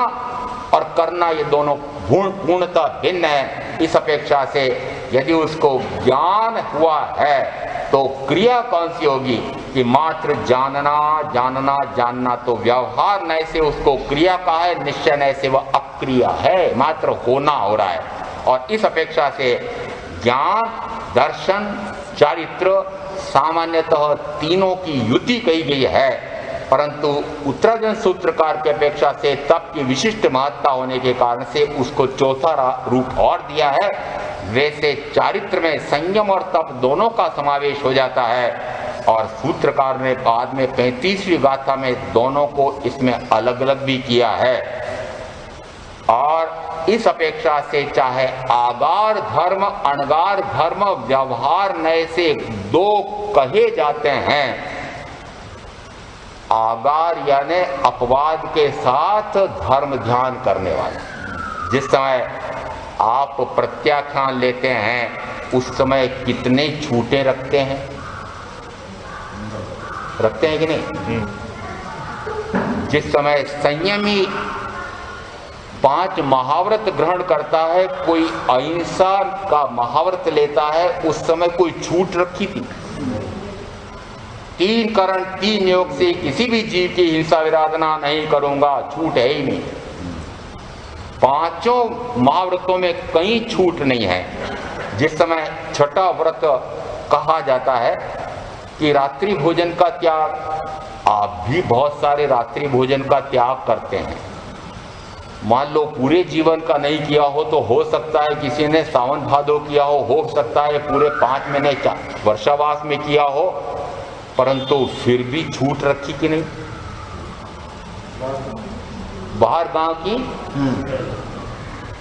और करना ये दोनों पूर्णतः भिन्न है। इस अपेक्षा से यदि उसको ज्ञान हुआ है तो क्रिया कौन सी होगी? कि मात्र जानना जानना जानना तो व्यवहार नय से उसको क्रिया का है, निश्चय नय से वह अक्रिया है, मात्र होना हो रहा है। और इस अपेक्षा से ज्ञान दर्शन चारित्र सामान्यतः तीनों की युति कही गई है, परंतु उत्तराजन सूत्रकार की अपेक्षा से तप की विशिष्ट महत्ता होने के कारण से उसको चौथा रूप और दिया है। वैसे चारित्र में संयम और तप दोनों का समावेश हो जाता है। और सूत्रकार ने बाद में 35वीं गाथा में दोनों को इसमें अलग अलग भी किया है। और इस अपेक्षा से चाहे आगार धर्म अणगार धर्म व्यवहार नय से दो कहे जाते हैं। आगार यानी अपवाद के साथ धर्म ध्यान करने वाले। जिस समय आप प्रत्याख्यान लेते हैं उस समय कितने छूटे रखते हैं? रखते हैं कि नहीं? जिस समय संयमी 5 महाव्रत ग्रहण करता है, कोई अहिंसा का महाव्रत लेता है, उस समय कोई छूट रखी थी? 3 करण 3 योग से किसी भी जीव की हिंसा विराधना नहीं करूंगा, छूट है ही नहीं। 5 महाव्रतों में कहीं छूट नहीं है। जिस समय छठा व्रत कहा जाता है कि रात्रि भोजन का त्याग, आप भी बहुत सारे रात्रि भोजन का त्याग करते हैं, मान लो पूरे जीवन का नहीं किया हो सकता है किसी ने सावन भादो किया हो सकता है पूरे 5 महीने वर्षावास में किया हो, परंतु फिर भी छूट रखी कि नहीं? बाहर गांव की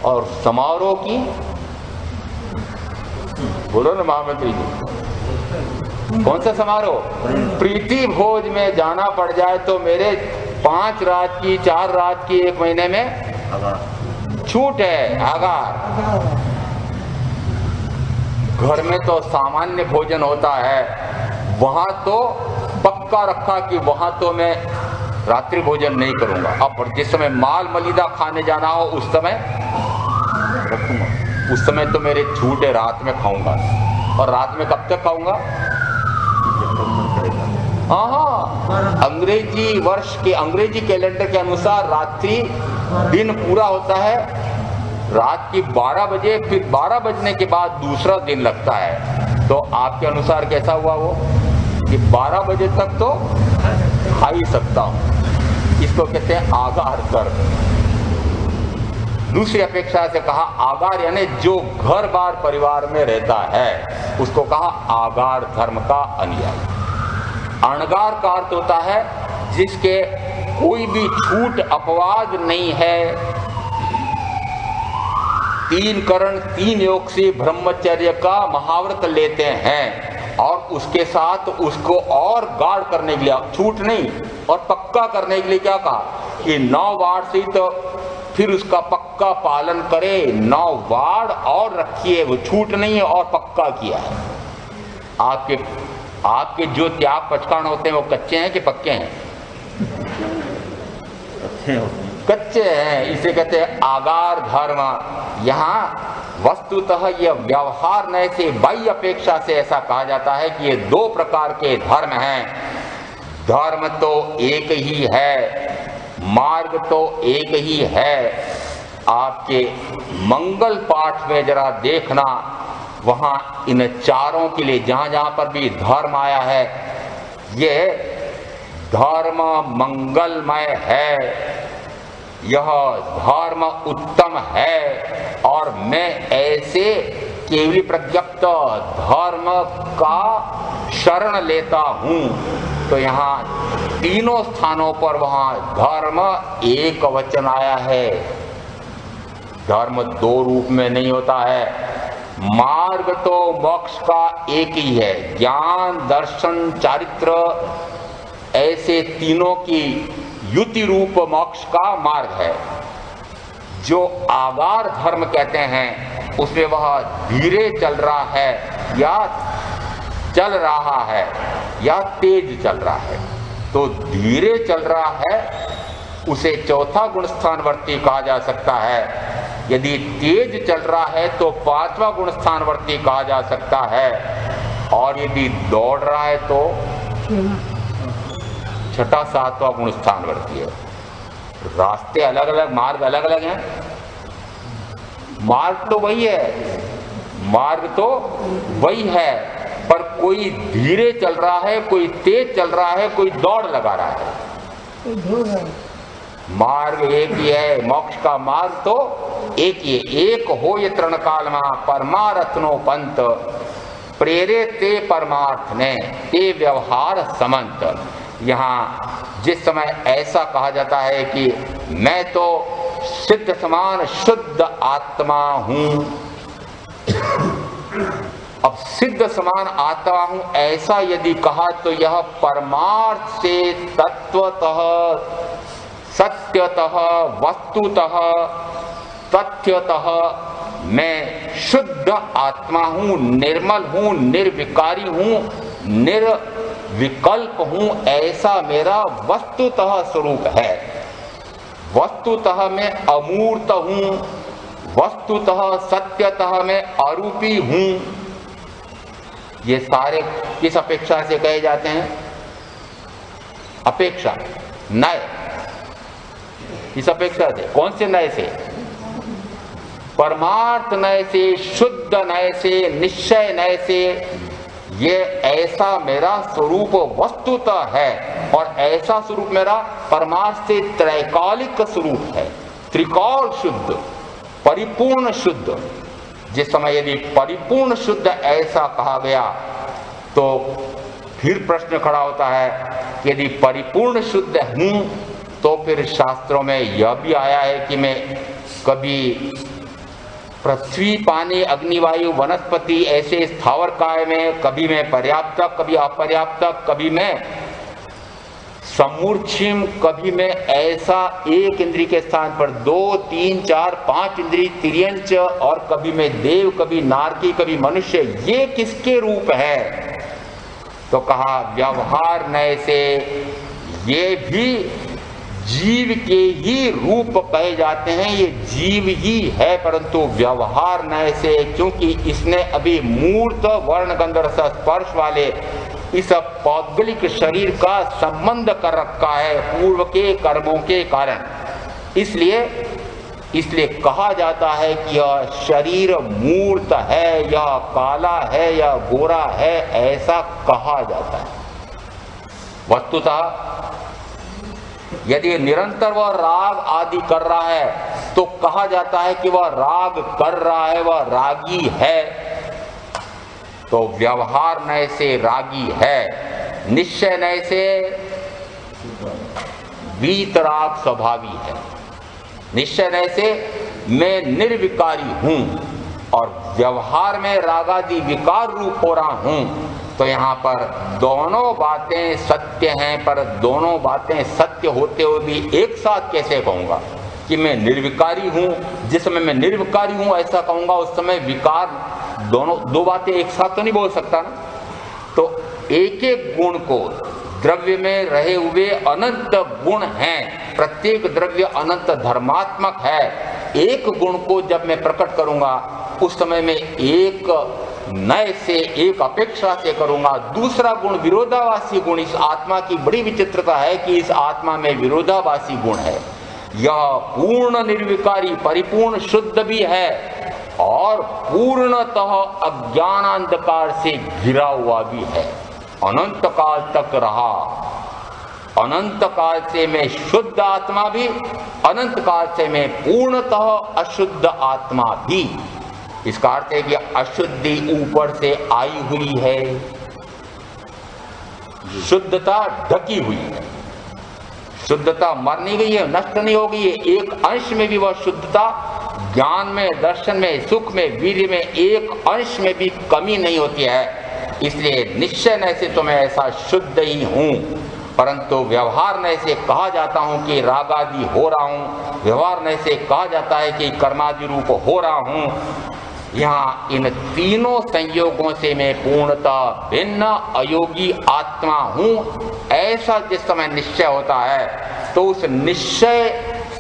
और समारोह की, बोलो ना महामंत्री जी, कौन सा समारोह? प्रीति भोज में जाना पड़ जाए तो मेरे 5 रात की 4 रात की 1 महीने में छूट है, आगार। घर में तो सामान्य भोजन होता है, वहां तो पक्का रखा कि वहां तो मैं रात्रि भोजन नहीं करूंगा। अब जिस समय माल मलिदा खाने जाना हो उस समय रखूंगा, उस समय तो मेरे छूट है, रात में खाऊंगा। और रात में कब तक खाऊंगा? हाँ, अंग्रेजी वर्ष के अंग्रेजी कैलेंडर के अनुसार रात्रि दिन पूरा होता है रात की 12 बजे, फिर 12 बजने के बाद दूसरा दिन लगता है। तो आपके अनुसार कैसा हुआ वो कि 12 बजे तक तो खा ही सकता हूं। इसको कहते हैं आगार धर्म। दूसरी अपेक्षा से कहा आगार यानी जो घर बार परिवार में रहता है उसको कहा आगार धर्म का अनुयायी। अणगार का अर्थ होता है जिसके कोई भी छूट अपवाद नहीं है, 3 करण 3 योग से ब्रह्मचर्य का महाव्रत लेते हैं और उसके साथ उसको और गाढ़ करने के लिए, छूट नहीं और पक्का करने के लिए क्या कहा कि 9 वार से तो फिर उसका पक्का पालन करे, 9 वार और रखिए, वो छूट नहीं है और पक्का किया है। आपके जो त्याग पचकान होते हैं वो कच्चे हैं कि पक्के हैं? कच्चे हैं, इसे कहते हैं आगार धर्म। यहाँ वस्तुतः यह व्यवहार नय से बाह्य अपेक्षा से ऐसा कहा जाता है कि ये 2 प्रकार के धर्म हैं। धर्म तो एक ही है, मार्ग तो एक ही है। आपके मंगल पाठ में जरा देखना, वहां इन चारों के लिए जहां जहां पर भी धर्म आया है ये धर्म मंगलमय है, यह धर्म उत्तम है और मैं ऐसे केवली प्रज्ञप्त धर्म का शरण लेता हूं। तो यहाँ तीनों स्थानों पर वहां धर्म एक वचन आया है। धर्म 2 रूप में नहीं होता है। मार्ग तो मोक्ष का एक ही है, ज्ञान दर्शन चारित्र ऐसे तीनों की युति रूप मोक्ष का मार्ग है। जो आगार धर्म कहते हैं उसमें वह धीरे चल रहा है या चल रहा है या तेज चल रहा है। तो धीरे चल रहा है उसे चौथा गुण स्थानवर्ती कहा जा सकता है। यदि तेज चल रहा है तो 5वां गुण स्थानवर्ती कहा जा सकता है और यदि दौड़ रहा है तो 6ठा 7वां गुण स्थानवर्ती है। रास्ते अलग अलग, मार्ग अलग अलग हैं, मार्ग तो वही है, मार्ग तो वही है, पर कोई धीरे चल रहा है, कोई तेज चल रहा है, कोई दौड़ लगा रहा है। मार्ग एक ही है, मोक्ष का मार्ग तो एक ही है। एक हो ये तृण काल मा परमारत्नो पंत प्रेरे ते परमार्थ ने ते व्यवहार समंत। यहाँ जिस समय ऐसा कहा जाता है कि मैं तो सिद्ध समान शुद्ध आत्मा हूं, अब सिद्ध समान आत्मा हूं ऐसा यदि कहा तो यह परमार्थ से तत्वतः सत्यतः वस्तुतः तथ्यतः मैं शुद्ध आत्मा हूं, निर्मल हूं, निर्विकारी हूं, निर्विकल्प हूं, ऐसा मेरा वस्तुतः स्वरूप है। वस्तुतः मैं अमूर्त हूं, वस्तुतः सत्यतः मैं अरूपी हूं। ये सारे किस अपेक्षा से कहे जाते हैं? अपेक्षा, नय। इस अपेक्षा से, कौन से नय से? परमार्थ नय से, शुद्ध नय से, निश्चय नय से। ये ऐसा मेरा स्वरूप वस्तुतः है और ऐसा स्वरूप मेरा परमार्थ से त्रैकालिक स्वरूप है। त्रिकाल शुद्ध, परिपूर्ण शुद्ध। जिस समय यदि परिपूर्ण शुद्ध ऐसा कहा गया तो फिर प्रश्न खड़ा होता है कि यदि परिपूर्ण शुद्ध हूं तो फिर शास्त्रों में यह भी आया है कि मैं कभी पृथ्वी, पानी, अग्निवायु, वनस्पति ऐसे स्थावर काय में कभी मैं पर्याप्त, कभी अपर्याप्त, कभी मैं समूर्छिम, कभी मैं ऐसा एक इंद्रिय के स्थान पर 2, 3, 4, 5 इंद्रिय तिर्यंच, और कभी मैं देव, कभी नारकी, कभी मनुष्य। ये किसके रूप है? तो कहा व्यवहार नय से ये भी जीव के ही रूप कहे जाते हैं, ये जीव ही है, परंतु व्यवहार नय से, क्योंकि इसने अभी मूर्त वर्ण गंध रस स्पर्श वाले इस पौद्गलिक शरीर का संबंध कर रखा है पूर्व के कर्मों के कारण। इसलिए कहा जाता है कि यह शरीर मूर्त है, यह काला है, यह गोरा है, ऐसा कहा जाता है। वस्तुतः यदि निरंतर वह राग आदि कर रहा है तो कहा जाता है कि वह राग कर रहा है, वह रागी है। तो व्यवहार नय से रागी है, निश्चय नय से वीतराग स्वभावी है। निश्चय नय से मैं निर्विकारी हूं और व्यवहार में रागादि विकार रूप हो रहा हूं। तो यहाँ पर दोनों बातें सत्य हैं, पर दोनों बातें सत्य होते हुए भी एक साथ कैसे कहूँगा कि मैं निर्विकारी हूँ? जिस समय मैं निर्विकारी हूँ ऐसा कहूँगा, उस समय विकार, दोनों दो बातें एक साथ तो नहीं बोल सकता ना। तो एक एक गुण को, द्रव्य में रहे हुए अनंत गुण हैं, प्रत्येक द्रव्य अनंत धर्मात्मक है। एक गुण को जब मैं प्रकट करूँगा उस समय में एक नए से, एक अपेक्षा से करूंगा। दूसरा गुण विरोधाभासी गुण, इस आत्मा की बड़ी विचित्रता है कि इस आत्मा में विरोधाभासी गुण है। यह पूर्ण निर्विकारी, परिपूर्ण शुद्ध भी है और पूर्णतः अज्ञान अंधकार से घिरा हुआ भी है। अनंत काल तक रहा, अनंत काल से मैं शुद्ध आत्मा भी, अनंत काल से मैं पूर्णतः अशुद्ध आत्मा भी। इसका अर्थ है कि अशुद्धि ऊपर से आई हुई है, शुद्धता ढकी हुई है। शुद्धता मर नहीं गई है, नष्ट नहीं हो गई है। एक अंश में भी वह शुद्धता, ज्ञान में, दर्शन में, सुख में, वीर्य में एक अंश में भी कमी नहीं होती है। इसलिए निश्चय नय से तो मैं ऐसा शुद्ध ही हूं, परंतु व्यवहार नय से कहा जाता हूं कि रागादि हो रहा हूं, व्यवहार नय से कहा जाता है कि कर्मादि रूप हो रहा हूं। यहाँ इन तीनों संयोगों से मैं पूर्णतः भिन्न अयोगी आत्मा हूं, ऐसा जिस समय निश्चय होता है तो उस निश्चय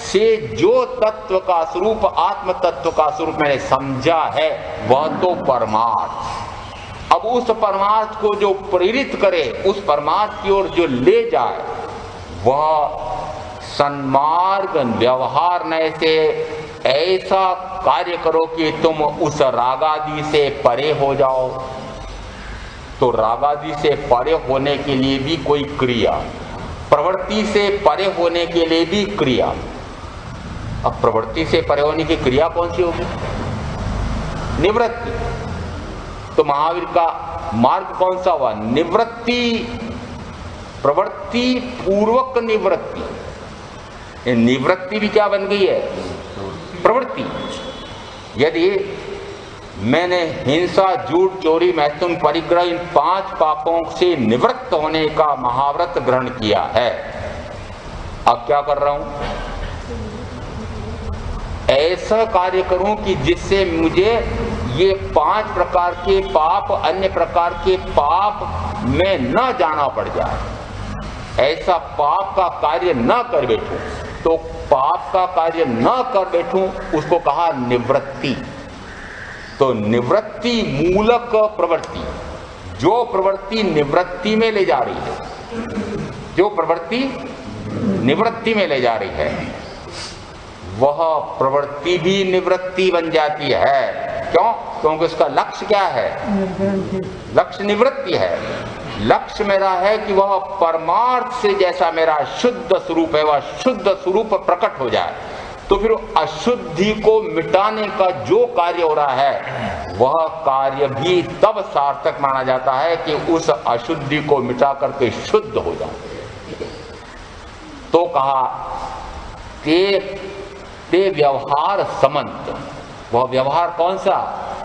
से जो तत्व का स्वरूप, आत्म तत्व का स्वरूप मैंने समझा है वह तो परमार्थ। अब उस परमार्थ को जो प्रेरित करे, उस परमार्थ की ओर जो ले जाए, वह सन्मार्ग व्यवहार नय से ऐसा कार्य करो कि तुम उस रागादि से परे हो जाओ। तो रागादि से परे होने के लिए भी कोई क्रिया, प्रवृत्ति से परे होने के लिए भी क्रिया। अब प्रवृत्ति से परे होने की क्रिया कौन सी होगी? निवृत्ति। तो महावीर का मार्ग कौन सा हुआ? निवृत्ति, प्रवृत्ति पूर्वक निवृत्ति। निवृत्ति भी क्या बन गई है? प्रवृत्ति। यदि मैंने हिंसा, झूठ, चोरी, मैथुन, परिग्रह, इन 5 पापों से निवृत्त होने का महाव्रत ग्रहण किया है, अब क्या कर रहा हूं? ऐसा कार्य करूं कि जिससे मुझे ये 5 प्रकार के पाप, अन्य प्रकार के पाप में न जाना पड़ जाए। ऐसा पाप का कार्य न कर बैठूं। तो पाप का कार्य न कर बैठूं, उसको कहा निवृत्ति। तो निवृत्ति मूलक प्रवृत्ति, जो प्रवृत्ति निवृत्ति में ले जा रही है, जो प्रवृत्ति निवृत्ति में ले जा रही है, वह प्रवृत्ति भी निवृत्ति बन जाती है। क्यों? क्योंकि उसका लक्ष्य क्या है? लक्ष्य निवृत्ति है। लक्ष्य मेरा है कि वह परमार्थ से जैसा मेरा शुद्ध स्वरूप है, वह शुद्ध स्वरूप प्रकट हो जाए। तो फिर अशुद्धि को मिटाने का जो कार्य हो रहा है वह कार्य भी तब सार्थक माना जाता है कि उस अशुद्धि को मिटा करके शुद्ध हो जाए। तो कहा ते व्यवहार समंत, वह व्यवहार कौन सा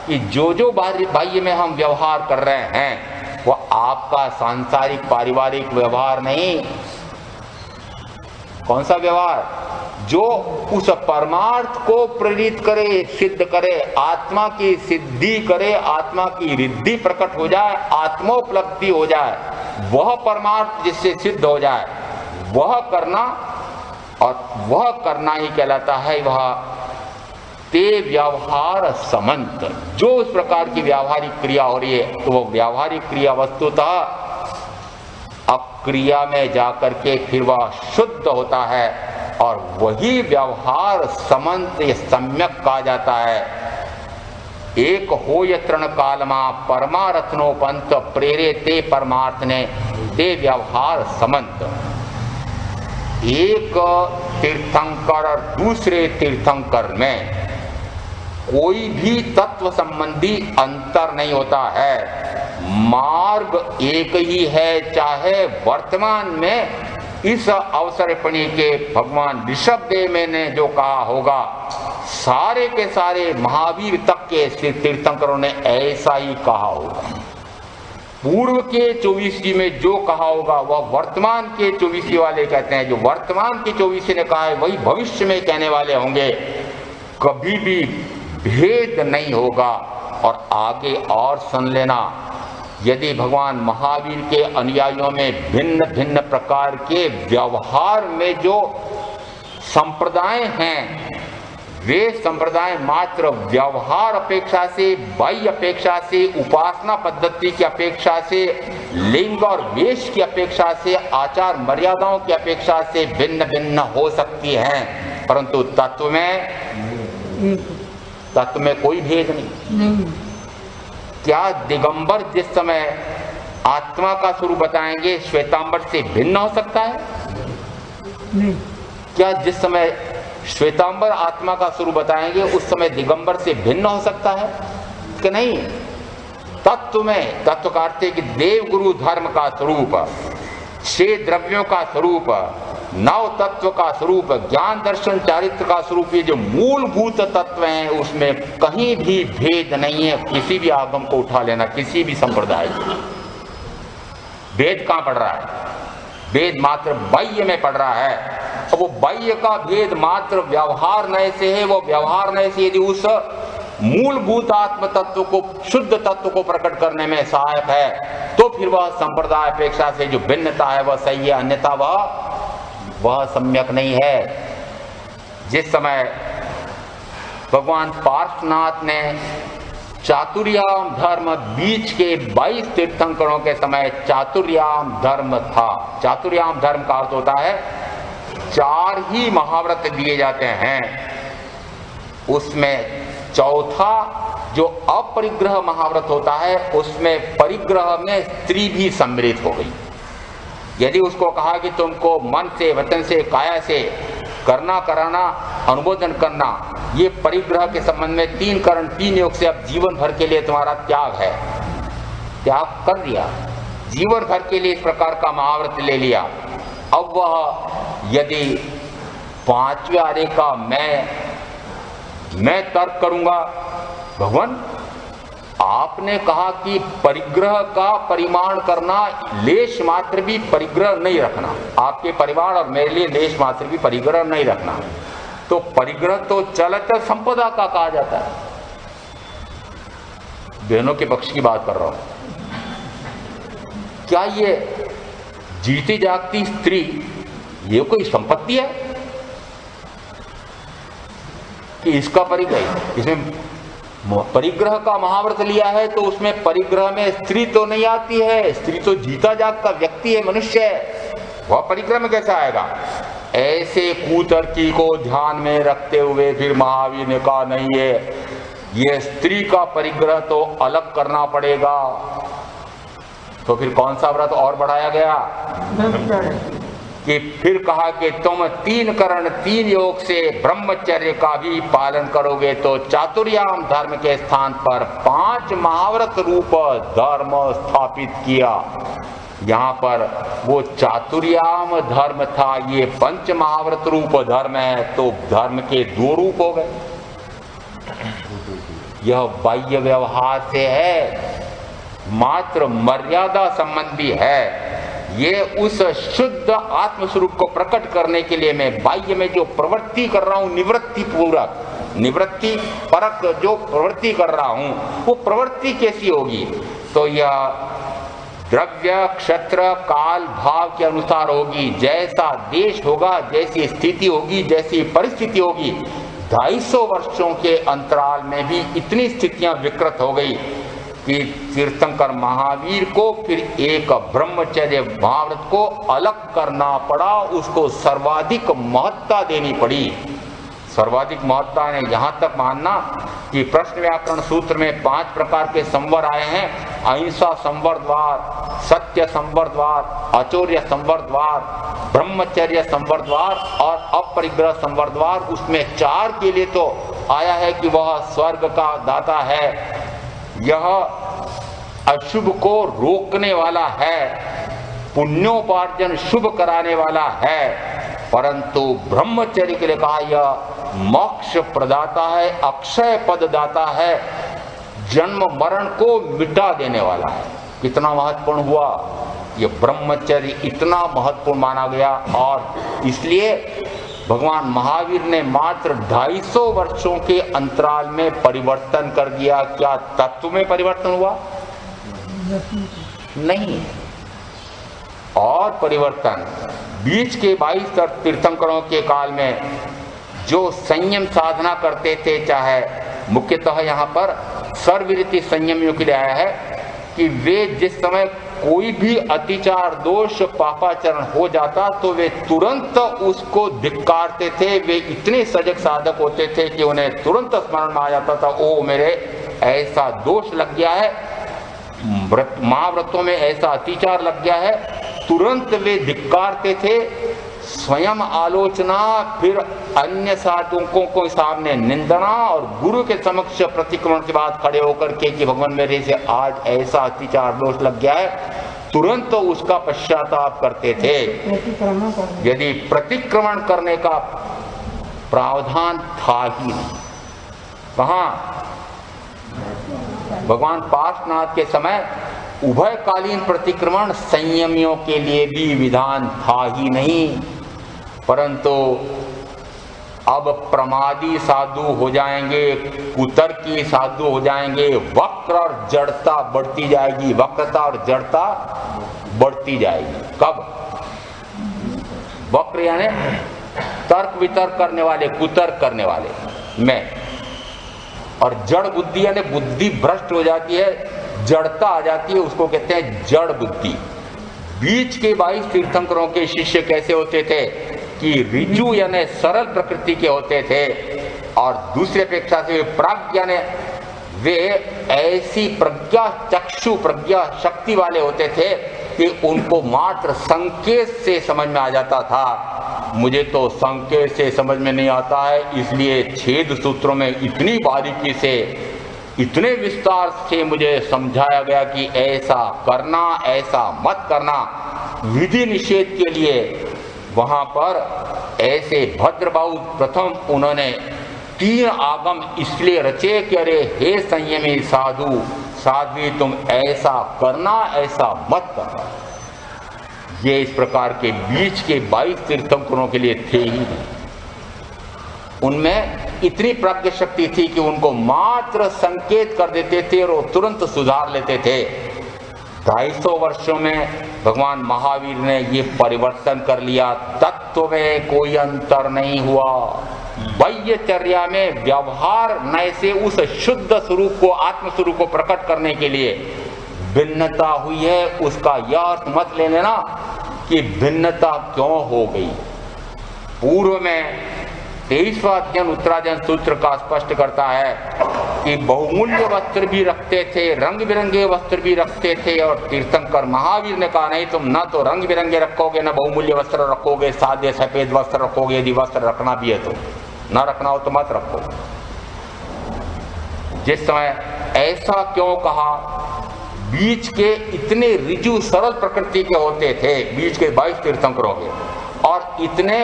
कि जो बाह्य में हम व्यवहार कर रहे हैं वह आपका सांसारिक पारिवारिक व्यवहार नहीं। कौन सा व्यवहार? जो उस परमार्थ को प्रेरित करे, सिद्ध करे, आत्मा की सिद्धि करे, आत्मा की रिद्धि प्रकट हो जाए, आत्मोपलब्धि हो जाए, वह परमार्थ जिससे सिद्ध हो जाए वह करना, और वह करना ही कहलाता है वह ते व्यवहार समंत। जो उस प्रकार की व्यावहारिक क्रिया हो रही है तो वो व्यावहारिक क्रिया वस्तुतः अक्रिया में जाकर के फिर वह शुद्ध होता है, और वही व्यवहार समंत सम्यक कहा जाता है। एक हो यत्रण कालमा परमारथनोपंत प्रेरे ते परमार्थ ने ते व्यवहार समंत। एक तीर्थंकर और दूसरे तीर्थंकर में कोई भी तत्व संबंधी अंतर नहीं होता है, मार्ग एक ही है। चाहे वर्तमान में इस अवसरपणी के भगवान ऋषभदेव में ने जो कहा होगा, सारे के सारे महावीर तक के तीर्थंकरों ने ऐसा ही कहा होगा। पूर्व के 24 में जो कहा होगा वह वर्तमान के 24 वाले कहते हैं, जो वर्तमान के 24 ने कहा है वही भविष्य में कहने वाले होंगे। कभी भी भेद नहीं होगा। और आगे और सुन लेना, यदि भगवान महावीर के अनुयायियों में भिन्न भिन्न प्रकार के व्यवहार में जो संप्रदाय हैं, वे संप्रदाय मात्र व्यवहार अपेक्षा से, बाह्य अपेक्षा से, उपासना पद्धति की अपेक्षा से, लिंग और वेश की अपेक्षा से, आचार मर्यादाओं की अपेक्षा से भिन्न भिन्न हो सकती हैं, परंतु तत्व में कोई भेद नहीं। क्या दिगंबर जिस समय आत्मा का स्वरूप बताएंगे श्वेतांबर से भिन्न हो सकता है? नहीं। क्या जिस समय श्वेतांबर आत्मा का स्वरूप बताएंगे उस समय दिगंबर से भिन्न हो सकता है कि नहीं? तत्व में, तत्व का अर्थ है कि देव गुरु धर्म का स्वरूप, 6 द्रव्यों का स्वरूप, 9 तत्व का स्वरूप, ज्ञान दर्शन चारित्र का स्वरूप, ये जो मूलभूत तत्व हैं उसमें कहीं भी भेद नहीं है। किसी भी आगम को उठा लेना, किसी भी संप्रदाय को, भेद कहां पड़ रहा है? भेद मात्र बाह्य में पड़ रहा है। और वो बाह्य का भेद मात्र व्यवहार नय से है। वो व्यवहार नय से यदि उस मूलभूत आत्म तत्व को, शुद्ध तत्व को प्रकट करने में सहायक है तो फिर वह संप्रदाय अपेक्षा से जो भिन्नता है वह सही है, अन्यथा वह सम्यक नहीं है। जिस समय भगवान पार्श्वनाथ ने चातुर्याम धर्म, बीच के 22 तीर्थंकरों के समय चातुर्याम धर्म था। चातुर्याम धर्म का अर्थ होता है 4 ही महाव्रत दिए जाते हैं, उसमें चौथा जो अपरिग्रह महाव्रत होता है उसमें परिग्रह में स्त्री भी सम्मिलित हो गई। यदि उसको कहा कि तुमको मन से, वचन से, काया से करना, कराना, अनुमोदन करना, ये परिग्रह के संबंध में 3 करण 3 योग से अब जीवन भर के लिए तुम्हारा त्याग है, त्याग कर दिया, जीवन भर के लिए इस प्रकार का महाव्रत ले लिया। अब वह यदि 5वें आरे का मैं तर्क करूंगा, भगवान आपने कहा कि परिग्रह का परिमाण करना, लेश मात्र भी परिग्रह नहीं रखना, आपके परिवार और मेरे लिए लेश मात्र भी परिग्रह नहीं रखना, तो परिग्रह तो चलत संपदा का कहा जाता है। बहनों के पक्ष की बात कर रहा हूं। क्या ये जीती जागती स्त्री ये कोई संपत्ति है कि इसका परिग्रह, इसमें परिग्रह का महाव्रत लिया है तो उसमें परिग्रह में स्त्री तो नहीं आती है। स्त्री तो जीता जागता व्यक्ति है, मनुष्य है, वह परिग्रह में कैसा आएगा? ऐसे कुतर्की को ध्यान में रखते हुए फिर महावीर ने कहा नहीं है, ये स्त्री का परिग्रह तो अलग करना पड़ेगा। तो फिर कौन सा व्रत और बढ़ाया गया? कि फिर कहा कि तुम 3 करण 3 योग से ब्रह्मचर्य का भी पालन करोगे तो चातुर्याम धर्म के स्थान पर 5 महाव्रत रूप धर्म स्थापित किया। यहाँ पर वो चातुर्याम धर्म था, ये 5 महाव्रत रूप धर्म है, तो धर्म के 2 रूप हो गए। यह बाह्य व्यवहार से है, मात्र मर्यादा संबंधी है। ये उस शुद्ध आत्मस्वरूप को प्रकट करने के लिए मैं बाह्य में जो प्रवृत्ति कर रहा हूं, निवृत्ति पूर्वक, निवृत्ति परक जो प्रवृत्ति कर रहा हूं, वो प्रवृत्ति कैसी होगी? तो यह द्रव्य क्षत्र काल भाव के अनुसार होगी। जैसा देश होगा, जैसी स्थिति होगी, जैसी परिस्थिति होगी। 250 वर्षों के अंतराल में भी इतनी स्थितियां विकृत हो गई कि तीर्थंकर महावीर को फिर एक ब्रह्मचर्य महाव्रत को अलग करना पड़ा, उसको सर्वाधिक महत्ता देनी पड़ी। सर्वाधिक महत्ता ने यहाँ तक मानना कि प्रश्न व्याकरण सूत्र में 5 प्रकार के संवर आए हैं। अहिंसा संवर्तवार, सत्य संवर्तवार, अचौर्य संवर्तवार, ब्रह्मचर्य संवर्तवार और अपरिग्रह संवर्तवार। उसमें 4 के लिए तो आया है कि वह स्वर्ग का दाता है, यह अशुभ को रोकने वाला है, पुण्योपार्जन शुभ कराने वाला है, परंतु ब्रह्मचर्य के लिए कहा यह मोक्ष प्रदाता है, अक्षय पद दाता है, जन्म मरण को मिटा देने वाला है। कितना महत्वपूर्ण हुआ ये ब्रह्मचर्य, इतना महत्वपूर्ण माना गया। और इसलिए भगवान महावीर ने मात्र 250 वर्षों के अंतराल में परिवर्तन कर दिया। क्या तत्व में परिवर्तन हुआ? नहीं। और परिवर्तन बीच के 22 तीर्थंकरों के काल में जो संयम साधना करते थे, चाहे मुख्यतः यहाँ पर सर्वरीति संयमियों के लिए आया है कि वे जिस समय कोई भी अतिचार दोष पापाचरण हो जाता तो वे तुरंत उसको धिक्कारते थे। वे इतने सजग साधक होते थे कि उन्हें तुरंत स्मरण में आ जाता था, ओ मेरे ऐसा दोष लग गया है, महाव्रतों में ऐसा अतिचार लग गया है, तुरंत वे धिक्कारते थे। स्वयं आलोचना, फिर अन्य साधकों को सामने निंदना और गुरु के समक्ष प्रतिक्रमण के बाद खड़े होकर के कि भगवान मेरे से आज ऐसा अतिचार दोष लग गया है, तुरंत तो उसका पश्चाताप करते थे। यदि प्रतिक्रमण करने का प्रावधान था ही नहीं, कहाँ भगवान पार्श्वनाथ के समय उभयकालीन प्रतिक्रमण संयमियों के लिए भी विधान था ही नहीं, परंतु अब प्रमादी साधु हो जाएंगे, कुतर्की साधु हो जाएंगे, वक्र और जड़ता बढ़ती जाएगी, वक्रता और जड़ता बढ़ती जाएगी। कब? वक्र यानी तर्क वितर्क करने वाले, कुतर्क करने वाले में, और जड़ बुद्धि यानी बुद्धि भ्रष्ट हो जाती है, जड़ता आ जाती है, उसको कहते हैं जड़ बुद्धि। बीच के 22 तीर्थंकरों के शिष्य कैसे होते थे कि ऋजु यानी सरल प्रकृति के होते थे, और दूसरे अपेक्षा से प्राज्ञ यानी वे ऐसी प्रज्ञा, चक्षु प्रज्ञा शक्ति वाले होते थे कि उनको मात्र संकेत से समझ में आ जाता था। मुझे तो संकेत से समझ में नहीं आता है, इसलिए छेद सूत्रों में इतनी बारीकी से, इतने विस्तार से मुझे समझाया गया कि ऐसा करना, ऐसा मत करना। विधि निषेध के लिए वहां पर ऐसे भद्रबाहु प्रथम उन्होंने 3 आगम इसलिए रचे कि अरे हे संयमी साधु साध्वी, तुम ऐसा करना, ऐसा मत करना। ये इस प्रकार के बीच के 22 तीर्थंकरों के लिए थे ही नहीं। उनमें इतनी प्रज्ञा शक्ति थी कि उनको मात्र संकेत कर देते थे और वो तुरंत सुधार लेते थे। 250 वर्षों में भगवान महावीर ने ये परिवर्तन कर लिया। तत्व में कोई अंतर नहीं हुआ, बाह्यचर्या में व्यवहार नए से उस शुद्ध स्वरूप को, आत्म स्वरूप को प्रकट करने के लिए भिन्नता हुई है। उसका यह अर्थ मत ले लेना कि भिन्नता क्यों हो गई। पूर्व में 23वां अध्ययन उत्तराध्ययन सूत्र का स्पष्ट करता है कि बहुमूल्य वस्त्र भी रखते थे, रंग बिरंगे वस्त्र भी रखते थे। और तीर्थंकर महावीर ने कहा नहीं, तुम न तो रंग बिरंगे रखोगे, न बहुमूल्य वस्त्र रखोगे, सादे सफेद वस्त्र रखोगे। यदि वस्त्र रखना भी है तो, न रखना हो तो मत रखो। जिस समय ऐसा क्यों कहा, बीच के इतने ऋजु सरल प्रकृति के होते थे, बीच के 22 तीर्थंकरों के, और इतने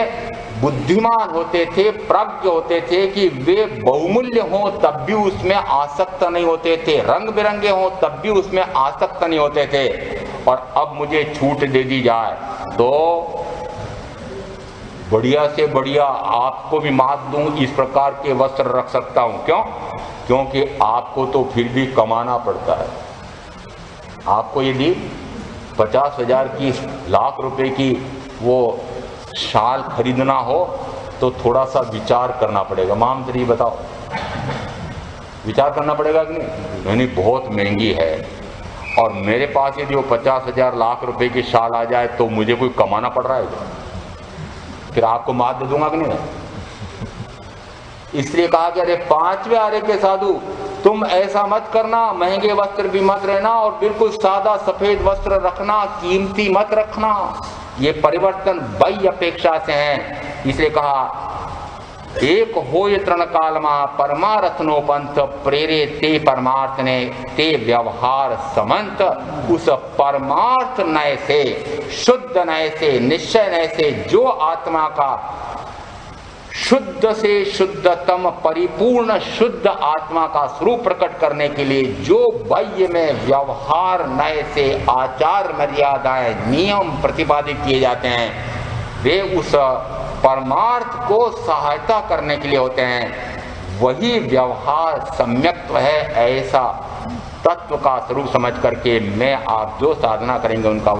बुद्धिमान होते थे, प्रज्ञ होते थे कि वे बहुमूल्य हों तब भी उसमें आसक्त नहीं होते थे, रंग बिरंगे हों तब भी उसमें आसक्त नहीं होते थे। और अब मुझे छूट दे दी जाए तो बढ़िया से बढ़िया आपको भी मात दूं, इस प्रकार के वस्त्र रख सकता हूं। क्यों? क्योंकि आपको तो फिर भी कमाना पड़ता है। आपको यदि 50,000 की, लाख रुपए की वो शाल खरीदना हो तो थोड़ा सा विचार करना पड़ेगा। मामदरी बताओ, विचार करना पड़ेगा कि नहीं? नहीं, बहुत महंगी है। और मेरे पास यदि वो 50,000 लाख रुपए की शाल आ जाए तो मुझे कोई कमाना पड़ रहा है, फिर आपको मात दे दूंगा कि नहीं? इसलिए कहा कि अरे 5वें आरे के साधु, तुम ऐसा मत करना, महंगे वस्त्र भी मत रहना और बिल्कुल सादा सफेद वस्त्र रखना, कीमती मत रखना। ये परिवर्तन बाह्य अपेक्षा से है। इसलिए कहा एक होय तृण कालमा परमारथनो पंथ प्रेरे ते परमार्थ ने ते व्यवहार समंत। उस परमार्थ नय से, शुद्ध नय से, निश्चय नय से, जो आत्मा का शुद्ध से शुद्धतम परिपूर्ण शुद्ध आत्मा का स्वरूप प्रकट करने के लिए जो बाह्य में व्यवहार नय से आचार मर्यादाएं नियम प्रतिपादित किए जाते हैं, वे उस परमार्थ को सहायता करने के लिए होते हैं। वही व्यवहार सम्यक्त्व है। ऐसा तत्व का स्वरूप समझ करके मैं आप जो साधना करेंगे उनका